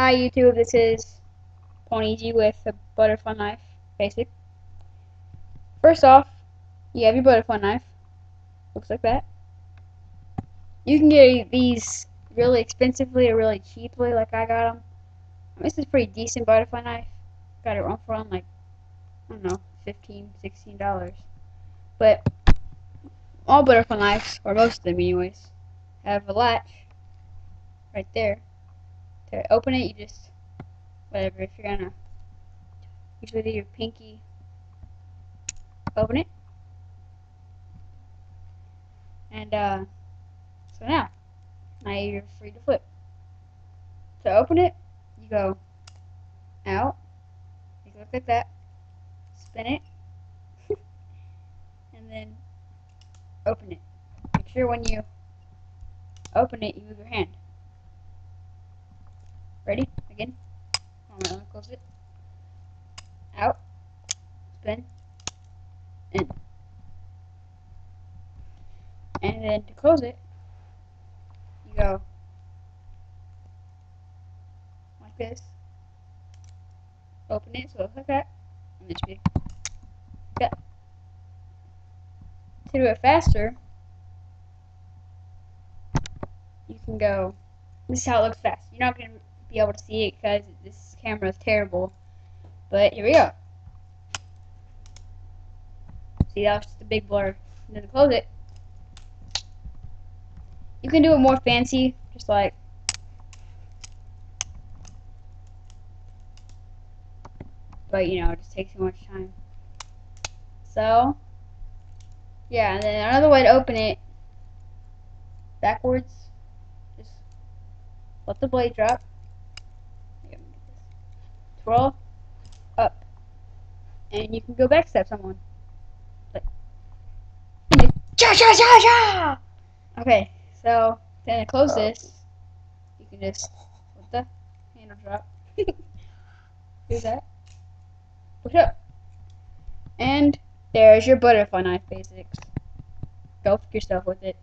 Hi YouTube, this is PonyG with a butterfly knife, basic. First off, you have your butterfly knife. Looks like that. You can get these really expensively or really cheaply, like I got them. This is a pretty decent butterfly knife. Got it for like, I don't know, $15, $16. But all butterfly knives, or most of them anyways, have a latch right there. To open it, you just, whatever, if you're gonna use with your pinky, open it. And so now you're free to flip. To open it, you go out, you look like that, spin it, and then open it. Make sure when you open it, you move your hand. Ready? Again. Alright, let me close it. Out, spin, in. And then to close it, you go like this. Open it so it looks like that. And then speed. Yeah. To do it faster, you can go. This is how it looks fast. You're not going to be able to see it because this camera is terrible. But here we go. See, that was just a big blur. And then to close it, you can do it more fancy, just like, but you know, it just takes too much time. So, yeah, and then another way to open it backwards, just let the blade drop, twirl up, and you can go backstab someone. Like, cha cha cha cha! Okay, so then to close this, you can just let the handle drop, do that, push up, and there's your butterfly knife basics. Go fuck yourself with it.